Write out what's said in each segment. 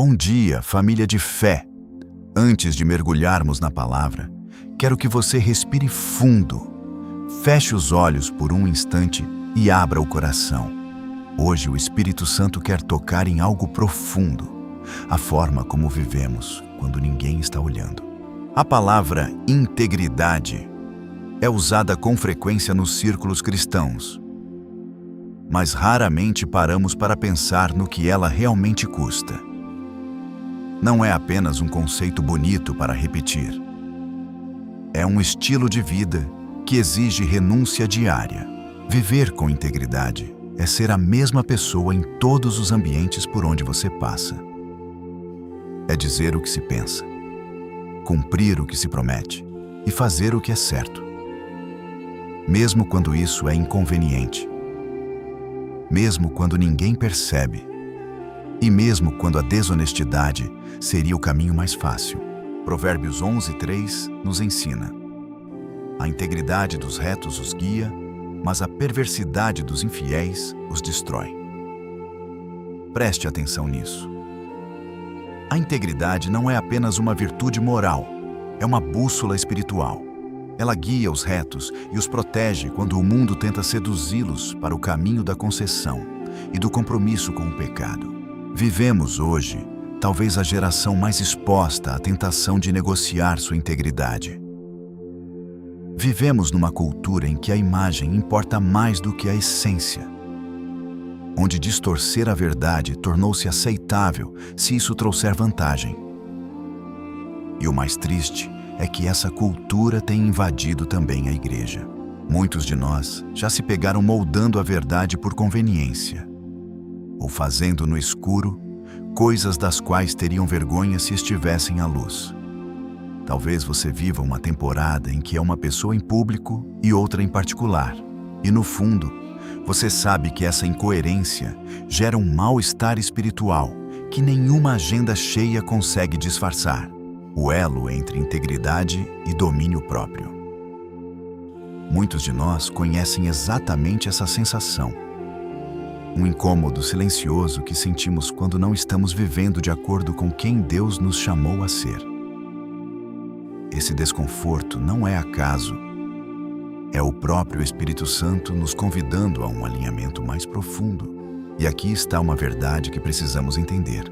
Bom dia, família de fé! Antes de mergulharmos na palavra, quero que você respire fundo. Feche os olhos por um instante e abra o coração. Hoje o Espírito Santo quer tocar em algo profundo, a forma como vivemos quando ninguém está olhando. A palavra integridade é usada com frequência nos círculos cristãos, mas raramente paramos para pensar no que ela realmente custa. Não é apenas um conceito bonito para repetir. É um estilo de vida que exige renúncia diária. Viver com integridade é ser a mesma pessoa em todos os ambientes por onde você passa. É dizer o que se pensa, cumprir o que se promete e fazer o que é certo. Mesmo quando isso é inconveniente, mesmo quando ninguém percebe, e mesmo quando a desonestidade seria o caminho mais fácil. Provérbios 11:3 nos ensina: a integridade dos retos os guia, mas a perversidade dos infiéis os destrói. Preste atenção nisso. A integridade não é apenas uma virtude moral, é uma bússola espiritual. Ela guia os retos e os protege quando o mundo tenta seduzi-los para o caminho da concessão e do compromisso com o pecado. Vivemos hoje, talvez a geração mais exposta à tentação de negociar sua integridade. Vivemos numa cultura em que a imagem importa mais do que a essência, onde distorcer a verdade tornou-se aceitável se isso trouxer vantagem. E o mais triste é que essa cultura tem invadido também a igreja. Muitos de nós já se pegaram moldando a verdade por conveniência, ou fazendo no escuro coisas das quais teriam vergonha se estivessem à luz. Talvez você viva uma temporada em que é uma pessoa em público e outra em particular, e no fundo, você sabe que essa incoerência gera um mal-estar espiritual que nenhuma agenda cheia consegue disfarçar. O elo entre integridade e domínio próprio. Muitos de nós conhecem exatamente essa sensação. Um incômodo silencioso que sentimos quando não estamos vivendo de acordo com quem Deus nos chamou a ser. Esse desconforto não é acaso. É o próprio Espírito Santo nos convidando a um alinhamento mais profundo. E aqui está uma verdade que precisamos entender.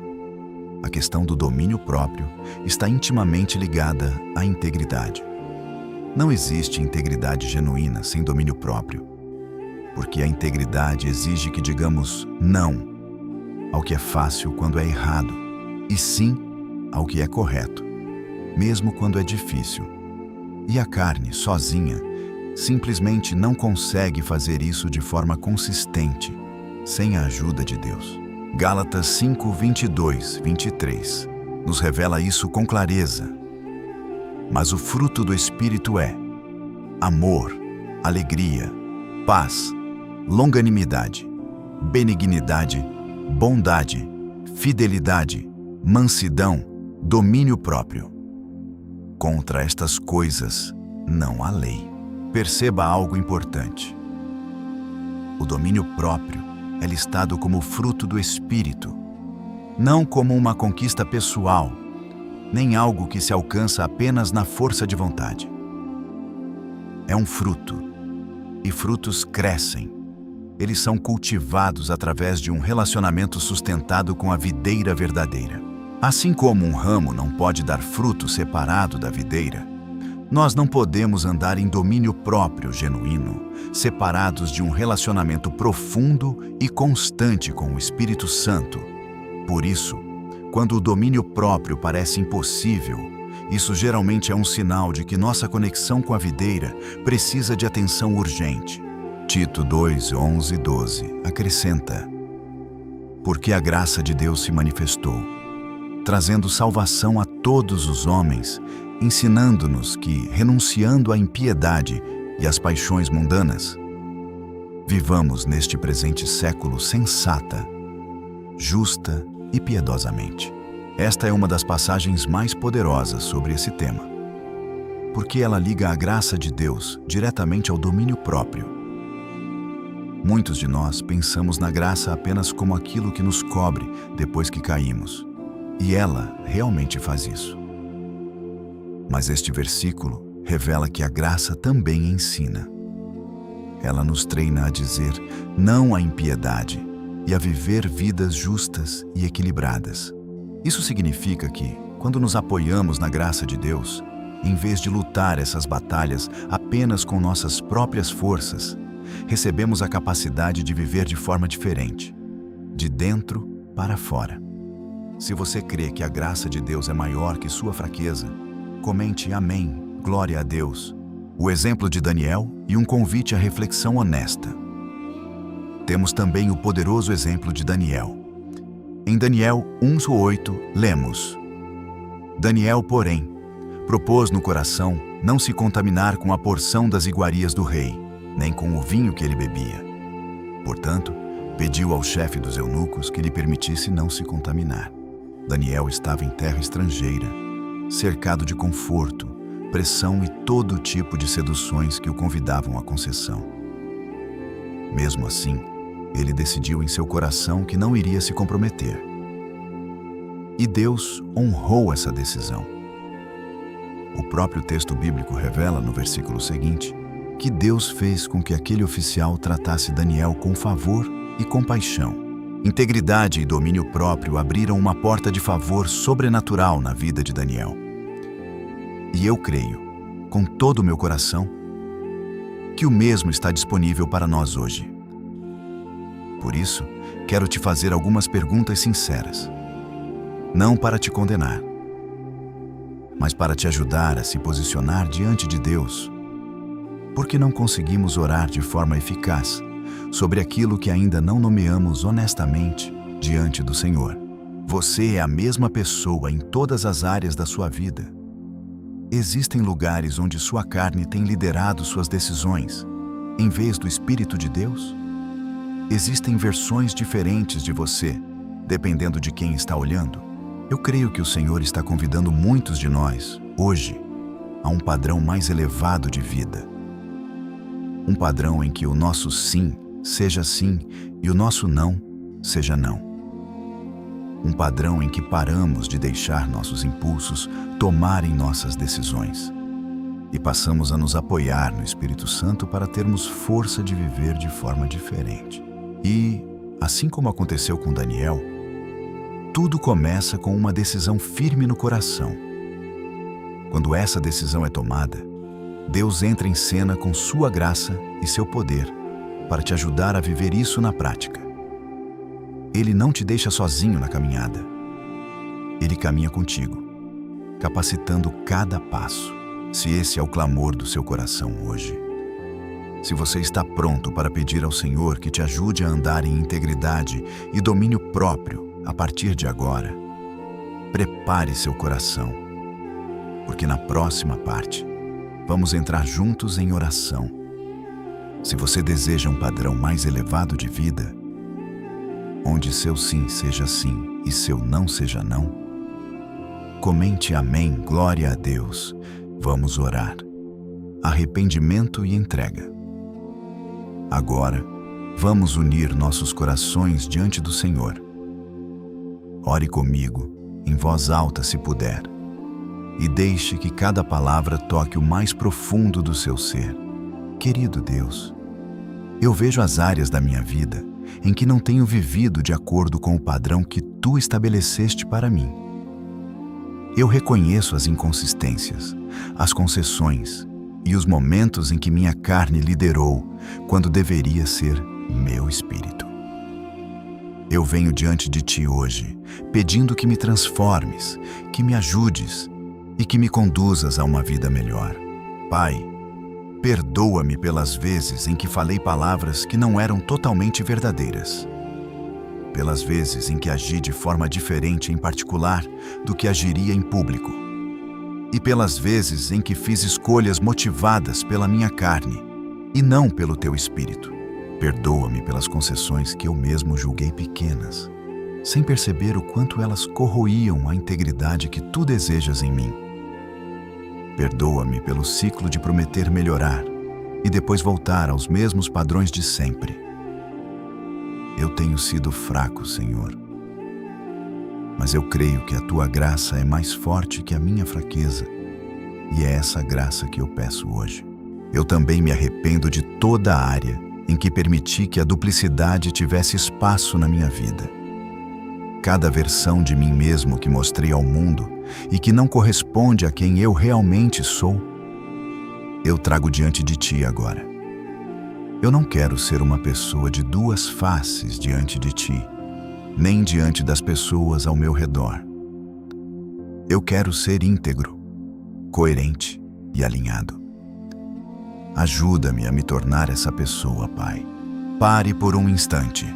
A questão do domínio próprio está intimamente ligada à integridade. Não existe integridade genuína sem domínio próprio, porque a integridade exige que digamos não ao que é fácil quando é errado, e sim ao que é correto, mesmo quando é difícil. E a carne, sozinha, simplesmente não consegue fazer isso de forma consistente, sem a ajuda de Deus. Gálatas 5:22-23 nos revela isso com clareza. Mas o fruto do Espírito é amor, alegria, paz, longanimidade, benignidade, bondade, fidelidade, mansidão, domínio próprio. Contra estas coisas não há lei. Perceba algo importante. O domínio próprio é listado como fruto do Espírito, não como uma conquista pessoal, nem algo que se alcança apenas na força de vontade. É um fruto, e frutos crescem. Eles são cultivados através de um relacionamento sustentado com a videira verdadeira. Assim como um ramo não pode dar fruto separado da videira, nós não podemos andar em domínio próprio genuíno, separados de um relacionamento profundo e constante com o Espírito Santo. Por isso, quando o domínio próprio parece impossível, isso geralmente é um sinal de que nossa conexão com a videira precisa de atenção urgente. Tito 2:11-12 acrescenta: porque a graça de Deus se manifestou, trazendo salvação a todos os homens, ensinando-nos que, renunciando à impiedade e às paixões mundanas, vivamos neste presente século sensata, justa e piedosamente. Esta é uma das passagens mais poderosas sobre esse tema, porque ela liga a graça de Deus diretamente ao domínio próprio. Muitos de nós pensamos na graça apenas como aquilo que nos cobre depois que caímos. E ela realmente faz isso. Mas este versículo revela que a graça também ensina. Ela nos treina a dizer não à impiedade e a viver vidas justas e equilibradas. Isso significa que, quando nos apoiamos na graça de Deus, em vez de lutar essas batalhas apenas com nossas próprias forças, recebemos a capacidade de viver de forma diferente, de dentro para fora. Se você crê que a graça de Deus é maior que sua fraqueza, comente amém, glória a Deus, o exemplo de Daniel e um convite à reflexão honesta. Temos também o poderoso exemplo de Daniel. Em Daniel 1:8, lemos: Daniel, porém, propôs no coração não se contaminar com a porção das iguarias do rei, nem com o vinho que ele bebia. Portanto, pediu ao chefe dos eunucos que lhe permitisse não se contaminar. Daniel estava em terra estrangeira, cercado de conforto, pressão e todo tipo de seduções que o convidavam à concessão. Mesmo assim, ele decidiu em seu coração que não iria se comprometer. E Deus honrou essa decisão. O próprio texto bíblico revela, no versículo seguinte, que Deus fez com que aquele oficial tratasse Daniel com favor e compaixão. Integridade e domínio próprio abriram uma porta de favor sobrenatural na vida de Daniel. E eu creio, com todo o meu coração, que o mesmo está disponível para nós hoje. Por isso, quero te fazer algumas perguntas sinceras. Não para te condenar, mas para te ajudar a se posicionar diante de Deus. Porque não conseguimos orar de forma eficaz sobre aquilo que ainda não nomeamos honestamente diante do Senhor. Você é a mesma pessoa em todas as áreas da sua vida. Existem lugares onde sua carne tem liderado suas decisões, em vez do Espírito de Deus? Existem versões diferentes de você, dependendo de quem está olhando. Eu creio que o Senhor está convidando muitos de nós, hoje, a um padrão mais elevado de vida. Um padrão em que o nosso sim seja sim e o nosso não seja não. Um padrão em que paramos de deixar nossos impulsos tomarem nossas decisões e passamos a nos apoiar no Espírito Santo para termos força de viver de forma diferente. E, assim como aconteceu com Daniel, tudo começa com uma decisão firme no coração. Quando essa decisão é tomada, Deus entra em cena com sua graça e seu poder para te ajudar a viver isso na prática. Ele não te deixa sozinho na caminhada. Ele caminha contigo, capacitando cada passo, se esse é o clamor do seu coração hoje. Se você está pronto para pedir ao Senhor que te ajude a andar em integridade e domínio próprio a partir de agora, prepare seu coração, porque na próxima parte, vamos entrar juntos em oração. Se você deseja um padrão mais elevado de vida, onde seu sim seja sim e seu não seja não, comente amém, glória a Deus. Vamos orar. Arrependimento e entrega. Agora, vamos unir nossos corações diante do Senhor. Ore comigo, em voz alta se puder, e deixe que cada palavra toque o mais profundo do seu ser. Querido Deus, eu vejo as áreas da minha vida em que não tenho vivido de acordo com o padrão que Tu estabeleceste para mim. Eu reconheço as inconsistências, as concessões e os momentos em que minha carne liderou quando deveria ser meu espírito. Eu venho diante de Ti hoje, pedindo que me transformes, que me ajudes e que me conduzas a uma vida melhor. Pai, perdoa-me pelas vezes em que falei palavras que não eram totalmente verdadeiras. Pelas vezes em que agi de forma diferente em particular do que agiria em público. E pelas vezes em que fiz escolhas motivadas pela minha carne e não pelo Teu Espírito. Perdoa-me pelas concessões que eu mesmo julguei pequenas, sem perceber o quanto elas corroíam a integridade que Tu desejas em mim. Perdoa-me pelo ciclo de prometer melhorar e depois voltar aos mesmos padrões de sempre. Eu tenho sido fraco, Senhor. mas eu creio que a tua graça é mais forte que a minha fraqueza, e é essa graça que eu peço hoje. Eu também me arrependo de toda a área em que permiti que a duplicidade tivesse espaço na minha vida. Cada versão de mim mesmo que mostrei ao mundo e que não corresponde a quem eu realmente sou, eu trago diante de ti agora. Eu não quero ser uma pessoa de duas faces diante de ti, nem diante das pessoas ao meu redor. Eu quero ser íntegro, coerente e alinhado. Ajuda-me a me tornar essa pessoa, Pai. Pare por um instante.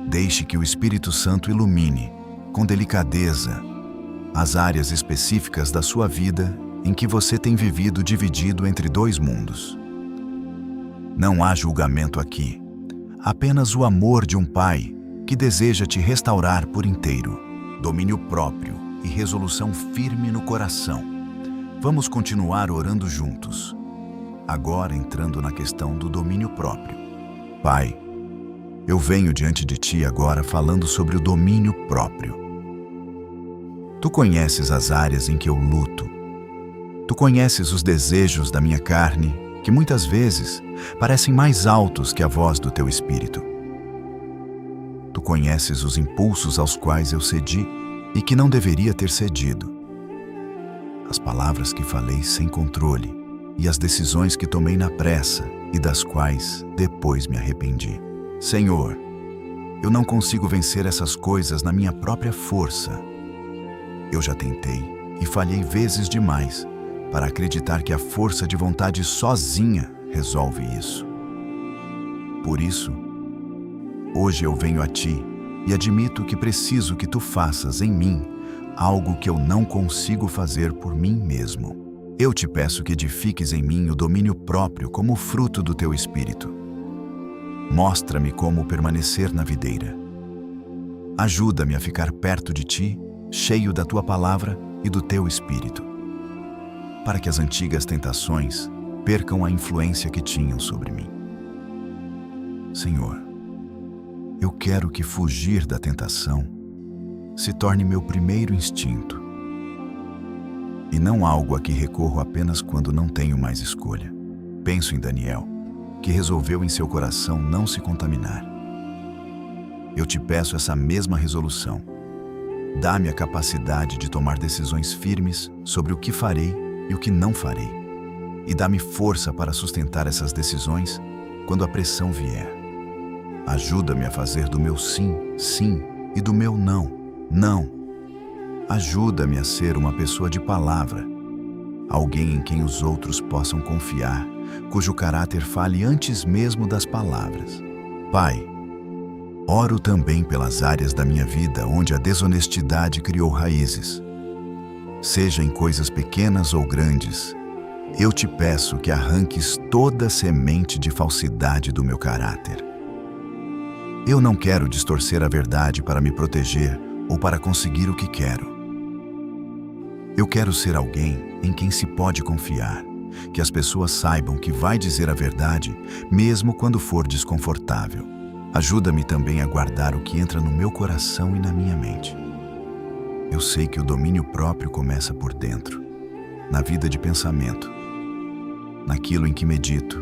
Deixe que o Espírito Santo ilumine, com delicadeza, as áreas específicas da sua vida em que você tem vivido dividido entre dois mundos. Não há julgamento aqui, apenas o amor de um Pai que deseja te restaurar por inteiro, domínio próprio e resolução firme no coração. Vamos continuar orando juntos, agora entrando na questão do domínio próprio. Pai, eu venho diante de ti agora falando sobre o domínio próprio. Tu conheces as áreas em que eu luto. Tu conheces os desejos da minha carne, que muitas vezes parecem mais altos que a voz do teu Espírito. Tu conheces os impulsos aos quais eu cedi e que não deveria ter cedido. As palavras que falei sem controle e as decisões que tomei na pressa e das quais depois me arrependi. Senhor, eu não consigo vencer essas coisas na minha própria força. Eu já tentei e falhei vezes demais para acreditar que a força de vontade sozinha resolve isso. Por isso, hoje eu venho a ti e admito que preciso que tu faças em mim algo que eu não consigo fazer por mim mesmo. Eu te peço que edifiques em mim o domínio próprio como fruto do teu Espírito. Mostra-me como permanecer na videira. Ajuda-me a ficar perto de ti, cheio da tua palavra e do teu Espírito, para que as antigas tentações percam a influência que tinham sobre mim. Senhor, eu quero que fugir da tentação se torne meu primeiro instinto, e não algo a que recorro apenas quando não tenho mais escolha. Penso em Daniel, que resolveu em seu coração não se contaminar. Eu te peço essa mesma resolução. Dá-me a capacidade de tomar decisões firmes sobre o que farei e o que não farei. E dá-me força para sustentar essas decisões quando a pressão vier. Ajuda-me a fazer do meu sim, sim, e do meu não, não. Ajuda-me a ser uma pessoa de palavra, alguém em quem os outros possam confiar, cujo caráter fale antes mesmo das palavras. Pai, oro também pelas áreas da minha vida onde a desonestidade criou raízes. Seja em coisas pequenas ou grandes, eu te peço que arranques toda semente de falsidade do meu caráter. Eu não quero distorcer a verdade para me proteger ou para conseguir o que quero. Eu quero ser alguém em quem se pode confiar, que as pessoas saibam que vai dizer a verdade, mesmo quando for desconfortável. Ajuda-me também a guardar o que entra no meu coração e na minha mente. Eu sei que o domínio próprio começa por dentro, na vida de pensamento, naquilo em que medito,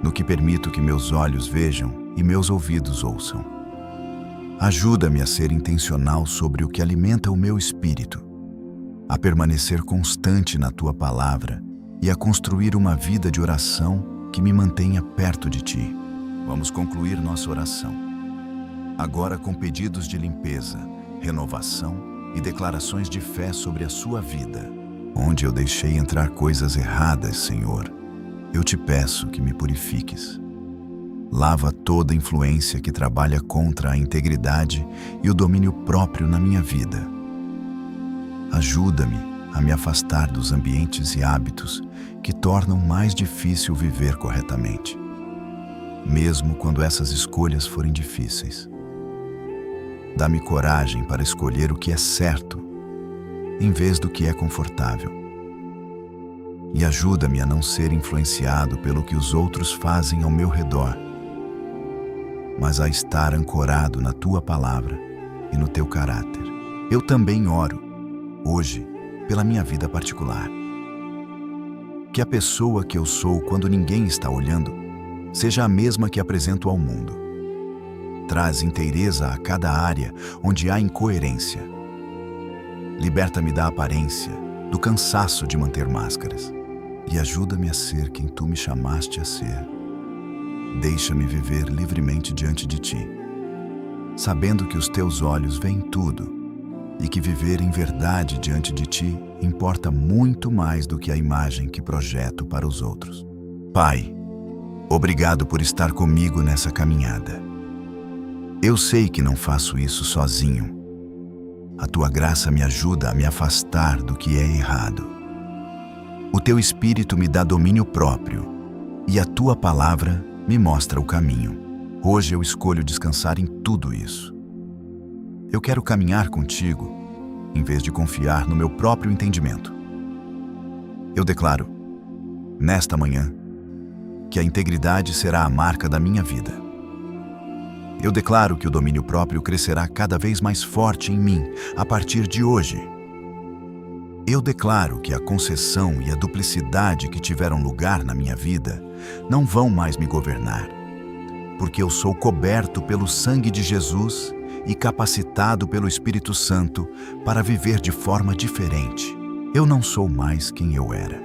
no que permito que meus olhos vejam e meus ouvidos ouçam. Ajuda-me a ser intencional sobre o que alimenta o meu espírito, a permanecer constante na tua palavra e a construir uma vida de oração que me mantenha perto de ti. Vamos concluir nossa oração, agora com pedidos de limpeza, renovação e declarações de fé sobre a sua vida. Onde eu deixei entrar coisas erradas, Senhor, eu te peço que me purifiques. Lava toda influência que trabalha contra a integridade e o domínio próprio na minha vida. Ajuda-me a me afastar dos ambientes e hábitos que tornam mais difícil viver corretamente, mesmo quando essas escolhas forem difíceis. Dá-me coragem para escolher o que é certo, em vez do que é confortável. E ajuda-me a não ser influenciado pelo que os outros fazem ao meu redor, mas a estar ancorado na tua palavra e no teu caráter. Eu também oro, hoje, pela minha vida particular. Que a pessoa que eu sou quando ninguém está olhando seja a mesma que apresento ao mundo. Traz inteireza a cada área onde há incoerência. Liberta-me da aparência, do cansaço de manter máscaras e ajuda-me a ser quem tu me chamaste a ser. Deixa-me viver livremente diante de ti, sabendo que os teus olhos veem tudo e que viver em verdade diante de ti importa muito mais do que a imagem que projeto para os outros. Pai, obrigado por estar comigo nessa caminhada. Eu sei que não faço isso sozinho. A tua graça me ajuda a me afastar do que é errado. O teu Espírito me dá domínio próprio e a tua palavra me mostra o caminho. Hoje eu escolho descansar em tudo isso. Eu quero caminhar contigo, em vez de confiar no meu próprio entendimento. Eu declaro, nesta manhã, que a integridade será a marca da minha vida. Eu declaro que o domínio próprio crescerá cada vez mais forte em mim a partir de hoje. Eu declaro que a concessão e a duplicidade que tiveram lugar na minha vida não vão mais me governar, porque eu sou coberto pelo sangue de Jesus e capacitado pelo Espírito Santo para viver de forma diferente. Eu não sou mais quem eu era.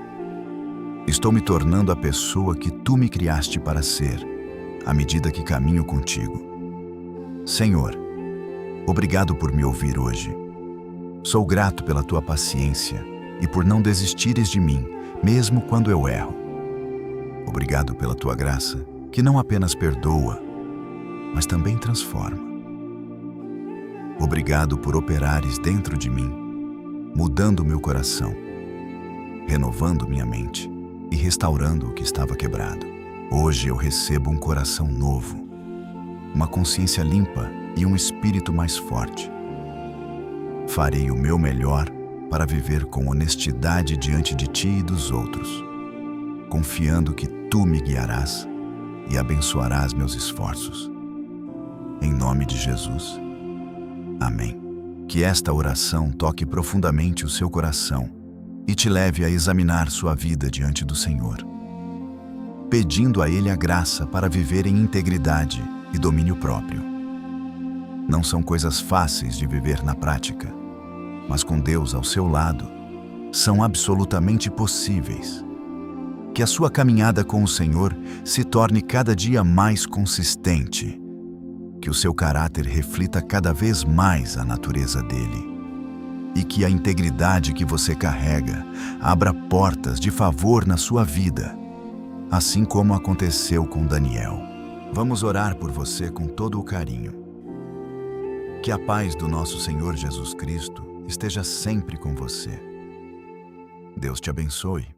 Estou me tornando a pessoa que tu me criaste para ser, à medida que caminho contigo. Senhor, obrigado por me ouvir hoje. Sou grato pela tua paciência e por não desistires de mim, mesmo quando eu erro. Obrigado pela tua graça, que não apenas perdoa, mas também transforma. Obrigado por operares dentro de mim, mudando meu coração, renovando minha mente e restaurando o que estava quebrado. Hoje eu recebo um coração novo, uma consciência limpa e um espírito mais forte. Farei o meu melhor para viver com honestidade diante de ti e dos outros, confiando que tu me guiarás e abençoarás meus esforços. Em nome de Jesus. Amém. Que esta oração toque profundamente o seu coração e te leve a examinar sua vida diante do Senhor, pedindo a Ele a graça para viver em integridade e domínio próprio. Não são coisas fáceis de viver na prática, mas com Deus ao seu lado, são absolutamente possíveis. Que a sua caminhada com o Senhor se torne cada dia mais consistente, que o seu caráter reflita cada vez mais a natureza dele, e que a integridade que você carrega abra portas de favor na sua vida, assim como aconteceu com Daniel. Vamos orar por você com todo o carinho. Que a paz do nosso Senhor Jesus Cristo esteja sempre com você. Deus te abençoe.